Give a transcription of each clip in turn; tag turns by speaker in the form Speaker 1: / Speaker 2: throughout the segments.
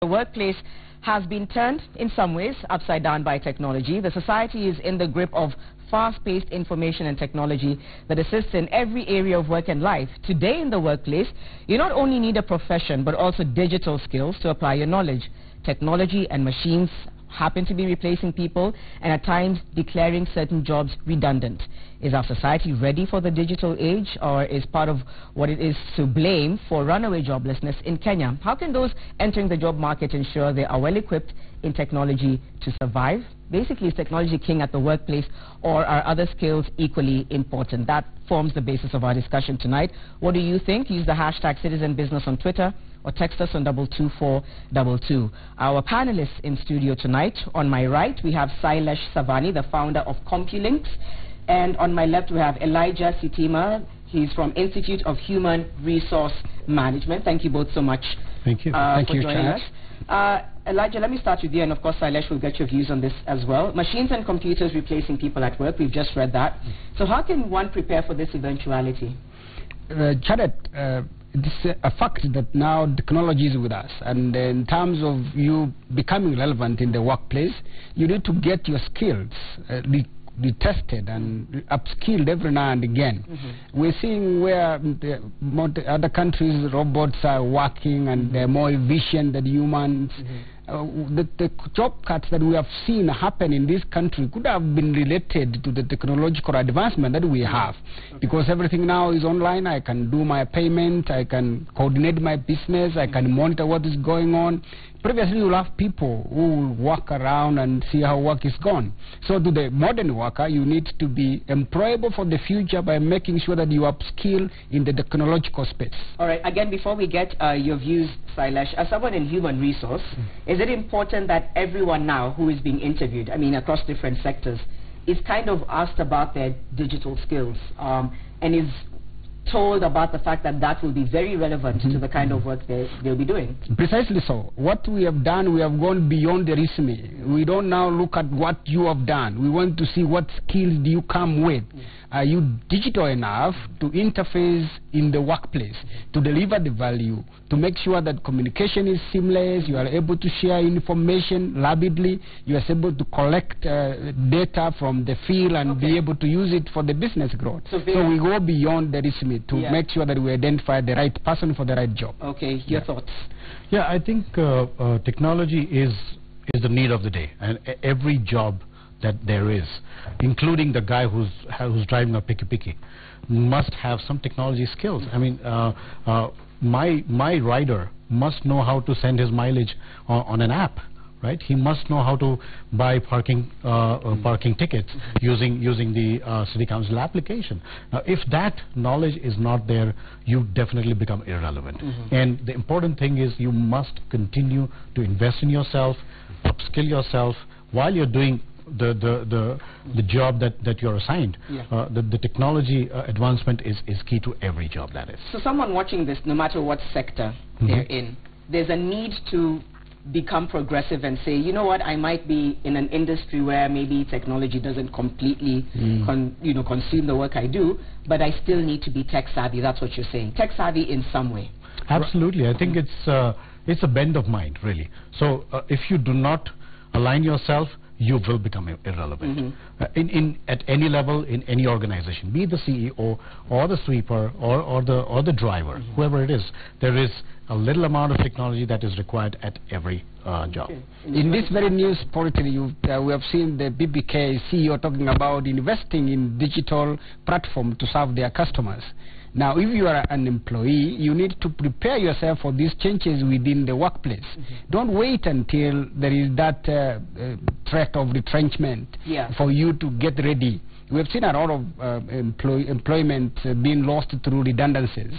Speaker 1: The workplace has been turned, in some ways, upside down by technology. The society is in the grip of fast-paced information and technology that assists in every area of work and life. Today in the workplace, you not only need a profession, but also digital skills to apply your knowledge. Technology and machines happen to be replacing people and at times declaring certain jobs redundant. Is our society ready for the digital age, or is part of what it is to blame for runaway joblessness in Kenya? How can those entering the job market ensure they are well equipped in technology to survive? Basically, is technology king at the workplace, or are other skills equally important? That forms the basis of our discussion tonight. What do you think? Use the hashtag #CitizenBusiness on Twitter or text us on 22422. Our panelists in studio tonight, on my right we have Sailesh Savani, the founder of CompuLinks, and on my left we have Elijah Sitima. He's from Institute of Human Resource Management. Thank you both so much.
Speaker 2: Thank you.
Speaker 1: For joining us. Elijah, let me start with you, and of course Sailesh will get your views on this as well. Machines and computers replacing people at work, we've just read that. So how can one prepare for this eventuality?
Speaker 2: Chadet, it's a fact that now technology is with us, and in terms of you becoming relevant in the workplace, you need to get your skills be tested and upskilled every now and again. We're seeing where other countries robots are working and they're more efficient than humans. The job cuts that we have seen happen in this country could have been related to the technological advancement that we have, because everything now is online. I can do my payment, I can coordinate my business, I can monitor what is going on. Previously, you'll have people who will walk around and see how work is gone. So to the modern worker, you need to be employable for the future by making sure that you upskill in the technological space.
Speaker 1: All right. Again, before we get your views, Sailesh, as someone in human resource, is it important that everyone now who is being interviewed, I mean across different sectors, is kind of asked about their digital skills and is told about the fact that that will be very relevant to the kind of work they'll be doing?
Speaker 2: Precisely so. What we have done, we have gone beyond the resume. We don't now look at what you have done. We want to see what skills do you come with. Are you digital enough to interface in the workplace, to deliver the value, to make sure that communication is seamless, you are able to share information rapidly, you are able to collect data from the field and be able to use it for the business growth. So we go beyond the resume to make sure that we identify the right person for the right job.
Speaker 1: Okay, your thoughts?
Speaker 3: Yeah, I think technology is the need of the day, and every job that there is, including the guy who's driving a piki-piki, must have some technology skills. I mean, my rider must know how to send his mileage on an app, right? He must know how to buy parking tickets using the City Council application. Now, if that knowledge is not there, you definitely become irrelevant. And the important thing is you must continue to invest in yourself, upskill yourself while you're doing the job that you're assigned. The technology advancement is key to every job, that is.
Speaker 1: So someone watching this, no matter what sector they're in, there's a need to become progressive and say, you know what, I might be in an industry where maybe technology doesn't completely consume the work I do, but I still need to be tech savvy. That's what you're saying. Tech savvy in some way.
Speaker 3: Absolutely. I think it's a bend of mind, really. So if you do not align yourself, you will become irrelevant at any level, in any organization, be it the CEO or the sweeper or the driver, whoever it is. There is a little amount of technology that is required at every job.
Speaker 2: In this very news bulletin, we have seen the BBK CEO talking about investing in digital platform to serve their customers. Now, if you are an employee, you need to prepare yourself for these changes within the workplace. Don't wait until there is that threat of retrenchment for you to get ready. We have seen a lot of employment being lost through redundancies.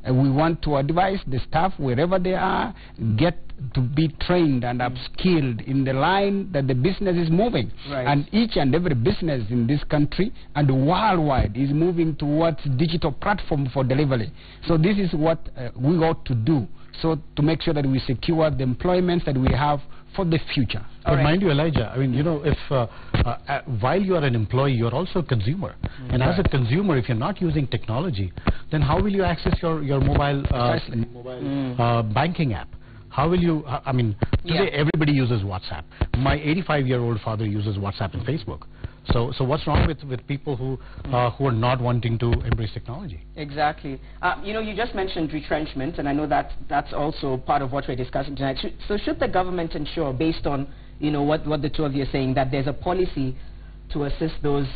Speaker 2: We want to advise the staff, wherever they are, get to be trained and upskilled in the line that the business is moving. And each and every business in this country and worldwide is moving towards digital platform for delivery. So this is what we ought to do, so to make sure that we secure the employments that we have for the future.
Speaker 3: But mind you, Elijah, I mean, you know, if while you are an employee, you are also a consumer. And as a consumer, if you're not using technology, then how will you access your mobile banking app? How will you, I mean, today everybody uses WhatsApp. My 85-year-old father uses WhatsApp and Facebook. So what's wrong with people who are not wanting to embrace technology?
Speaker 1: Exactly. You know, you just mentioned retrenchment, and I know that that's also part of what we're discussing tonight. So should the government ensure, based on, you know, what the two of you are saying, that there's a policy to assist those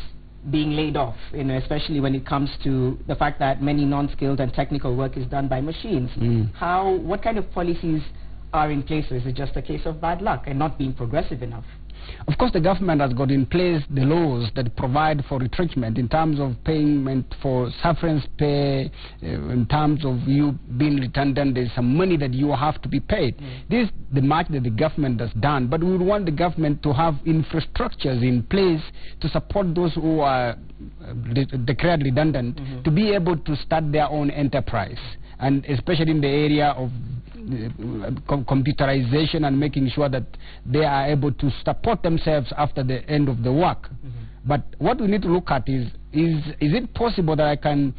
Speaker 1: being laid off, you know, especially when it comes to the fact that many non-skilled and technical work is done by machines? What kind of policies are in place, or is it just a case of bad luck and not being progressive enough?
Speaker 2: Of course, the government has got in place the laws that provide for retrenchment in terms of payment for severance pay, in terms of you being redundant. There's some money that you have to be paid. This is the much that the government has done, but we would want the government to have infrastructures in place to support those who are declared redundant to be able to start their own enterprise, and especially in the area of computerization and making sure that they are able to support themselves after the end of the work. But what we need to look at is it possible that I can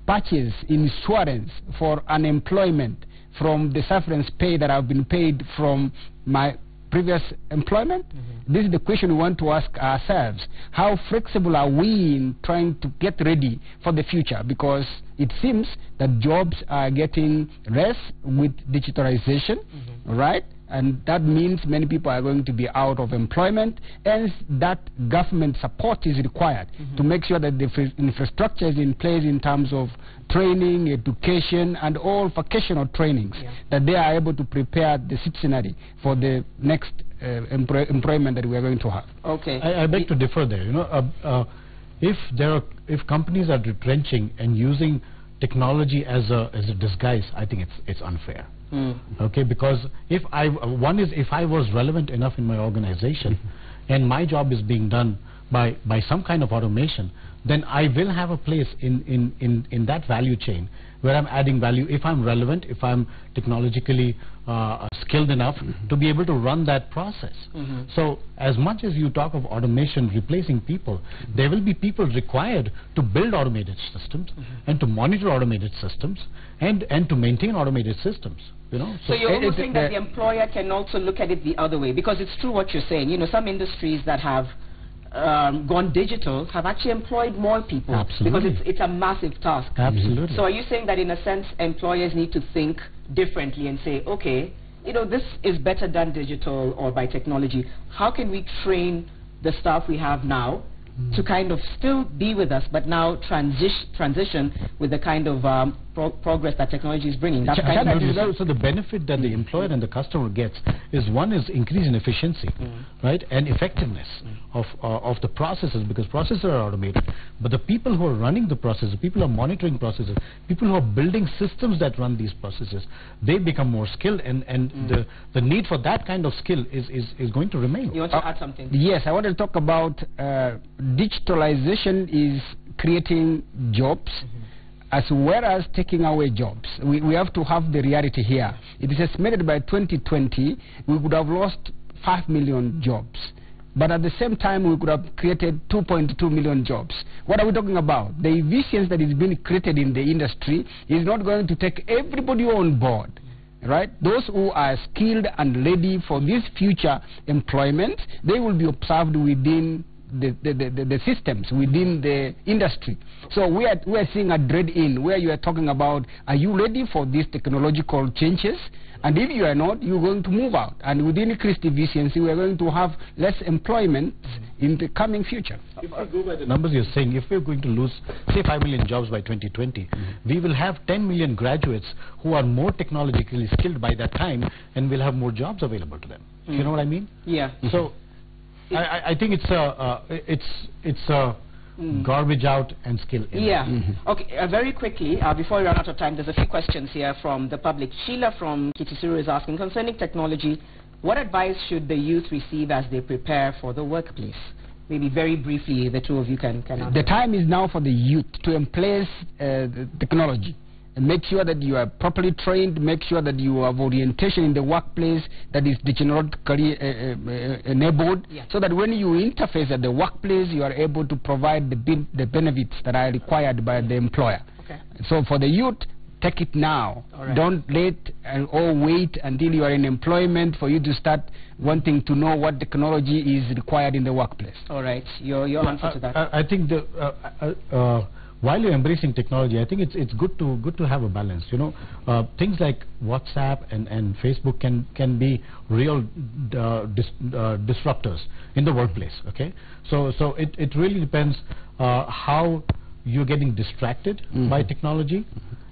Speaker 2: purchase insurance for unemployment from the severance pay that I've been paid from my previous employment? This is the question we want to ask ourselves. How flexible are we in trying to get ready for the future? Because it seems that jobs are getting less with digitalization, right? And that means many people are going to be out of employment, and that government support is required to make sure that the infrastructure is in place in terms of training, education, and all vocational trainings, that they are able to prepare the citizenry for the next employment that we are going to have.
Speaker 3: Okay. I beg to differ there. You know, if companies are retrenching and using technology as a disguise, I think it's unfair. Okay, because if I was relevant enough in my organization and my job is being done by some kind of automation, then I will have a place in that value chain where I'm adding value if I'm relevant, if I'm technologically skilled enough to be able to run that process. So as much as you talk of automation replacing people, there will be people required to build automated systems and to monitor automated systems and to maintain automated systems. You know?
Speaker 1: So you're almost saying that the employer can also look at it the other way, because it's true what you're saying. You know, some industries that have gone digital have actually employed more people.
Speaker 3: Absolutely.
Speaker 1: Because it's a massive task.
Speaker 3: Absolutely.
Speaker 1: So are you saying that in a sense employers need to think differently and say, okay, you know, this is better done digital or by technology. How can we train the staff we have now to kind of still be with us, but now transition with the kind of progress that technology is bringing? That's kind of
Speaker 3: so the benefit that the employer and the customer gets is, one is increase in efficiency, right, and effectiveness of the processes, because processes are automated, but the people who are running the processes, the people who are monitoring processes, people who are building systems that run these processes, they become more skilled, and the need for that kind of skill is going to remain.
Speaker 1: You want to add something?
Speaker 2: Yes, I want to talk about digitalization is creating jobs as well as taking away jobs. We have to have the reality here. It is estimated by 2020 we would have lost 5 million jobs. But at the same time, we could have created 2.2 million jobs. What are we talking about? The efficiency that is being created in the industry is not going to take everybody on board. Right? Those who are skilled and ready for this future employment, they will be observed within the systems, within the industry. So we are seeing a dread-in where you are talking about, are you ready for these technological changes? And if you are not, you're going to move out. And with increased efficiency, we are going to have less employment in the coming future.
Speaker 3: If I go by the numbers you're saying, if we're going to lose, say, 5 million jobs by 2020, we will have 10 million graduates who are more technologically skilled by that time, and we'll have more jobs available to them. You know what I mean?
Speaker 1: Yeah.
Speaker 3: So I think it's garbage out and skill in.
Speaker 1: Yeah. Okay, very quickly, before we run out of time, there's a few questions here from the public. Sheila from Kitisuru is asking, concerning technology, what advice should the youth receive as they prepare for the workplace? Maybe very briefly, the two of you can answer.
Speaker 2: The time is now for the youth to embrace technology. And make sure that you are properly trained, make sure that you have orientation in the workplace that is technologically enabled, so that when you interface at the workplace, you are able to provide the benefits that are required by the employer.
Speaker 1: Okay.
Speaker 2: So for the youth, take it now.
Speaker 1: Right.
Speaker 2: Don't or wait until you are in employment for you to start wanting to know what technology is required in the workplace.
Speaker 1: All right, your answer to that.
Speaker 3: I think while you're embracing technology, I think it's good to have a balance. You know, things like WhatsApp and Facebook can be real disruptors in the workplace. Okay, so it really depends how you're getting distracted by technology,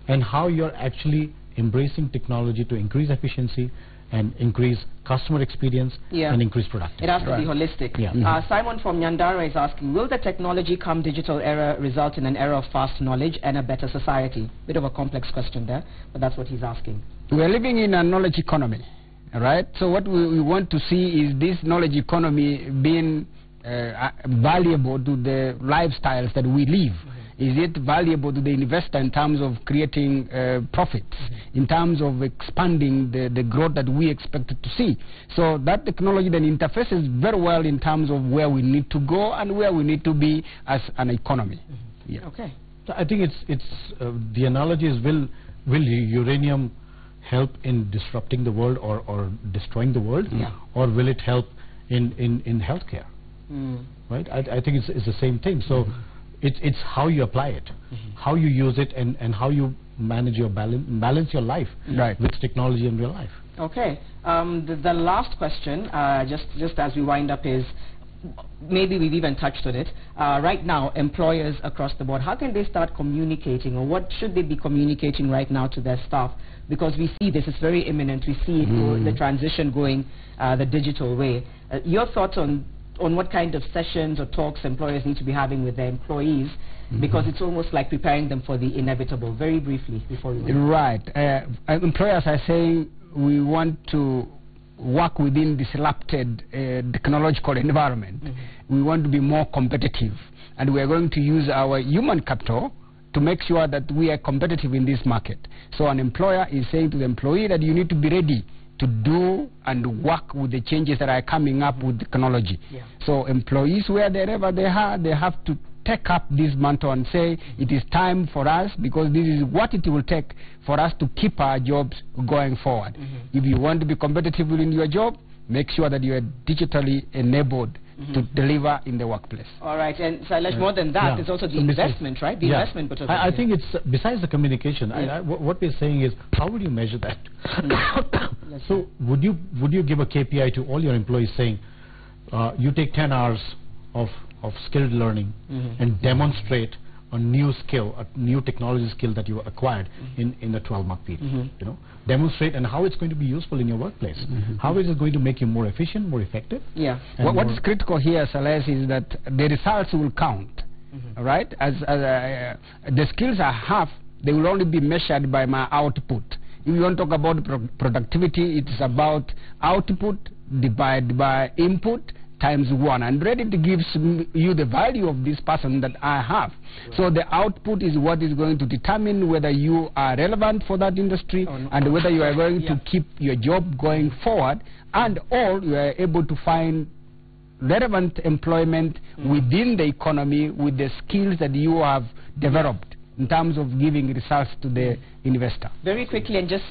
Speaker 3: and how you're actually embracing technology to increase efficiency and increase customer experience and increase productivity.
Speaker 1: It has to be holistic.
Speaker 3: Yeah.
Speaker 1: Simon from Nyandara is asking, will the technology come digital era result in an era of fast knowledge and a better society? Bit of a complex question there, but that's what he's asking.
Speaker 2: We are living in a knowledge economy, right? So what we want to see is this knowledge economy being valuable to the lifestyles that we live. Is it valuable to the investor in terms of creating profits, in terms of expanding the growth that we expected to see? So that technology then interfaces very well in terms of where we need to go and where we need to be as an economy. Yeah.
Speaker 1: Okay.
Speaker 3: So I think it's the analogy is, will uranium help in disrupting the world or destroying the world, or will it help in healthcare? Right. I think it's the same thing. So. It's how you apply it, how you use it, and how you manage your balance your life with technology in real life.
Speaker 1: Okay. The last question, just as we wind up, is maybe we've even touched on it. Right now, employers across the board, how can they start communicating, or what should they be communicating right now to their staff? Because we see this is very imminent. We see it the transition going the digital way. Your thoughts on what kind of sessions or talks employers need to be having with their employees, because it's almost like preparing them for the inevitable. Very briefly before we move.
Speaker 2: Right. Employers are saying we want to work within disrupted technological environment. We want to be more competitive, and we are going to use our human capital to make sure that we are competitive in this market. So an employer is saying to the employee that you need to be ready to do and work with the changes that are coming up with technology. So employees, wherever they are, they have to take up this mantle and say it is time for us, because this is what it will take for us to keep our jobs going forward. If you want to be competitive in your job, make sure that you are digitally enabled to deliver in the workplace.
Speaker 1: All right, and Sailesh, more than that, it's also the investment, right? The investment. But
Speaker 3: I think it's besides the communication. What we're saying is, how would you measure that? So would you give a KPI to all your employees saying, you take 10 hours of skilled learning and demonstrate a new skill, a new technology skill that you acquired in a 12-month period. You know, demonstrate, and how it's going to be useful in your workplace. How is it going to make you more efficient, more effective?
Speaker 2: What is critical here, Sailesh, is that the results will count. All right, as the skills I have, they will only be measured by my output. If you want to talk about productivity, it's about output divided by input times 1, and Reddit gives you the value of this person that I have. So the output is what is going to determine whether you are relevant for that industry and whether you are going to keep your job going forward, and or you are able to find relevant employment within the economy with the skills that you have developed in terms of giving results to the investor.
Speaker 1: Very quickly, and just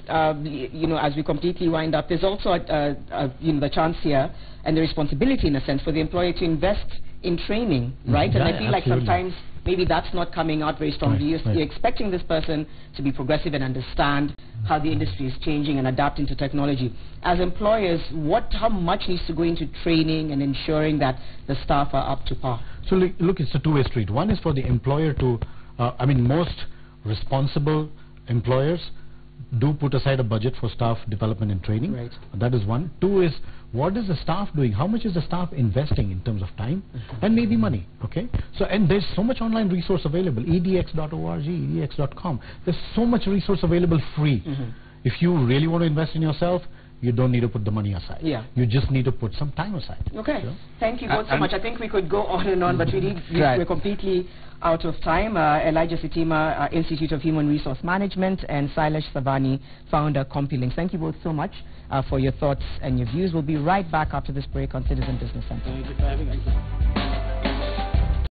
Speaker 1: you know, as we completely wind up, there's also you know, the chance here and the responsibility, in a sense, for the employer to invest in training, right? And I feel like sometimes maybe that's not coming out very strongly. You're expecting this person to be progressive and understand how the industry is changing and adapting to technology. As employers, how much needs to go into training and ensuring that the staff are up to par?
Speaker 3: So look, it's a two-way street. One is for the employer to, I mean, most responsible employers do put aside a budget for staff development and training. That is one. Two is, what is the staff doing? How much is the staff investing in terms of time and maybe money? Okay. So, and there's so much online resource available. edx.org, edx.com. There's so much resource available free. If you really want to invest in yourself, you don't need to put the money aside. You just need to put some time aside.
Speaker 1: Okay. Thank you both so much. I think we could go on and on, but we're completely out of time. Elijah Sitima, Institute of Human Resource Management, and Sailesh Savani, founder, CompuLinks. Thank you both so much for your thoughts and your views. We'll be right back after this break on Citizen Business Center.
Speaker 3: Thank you for having us.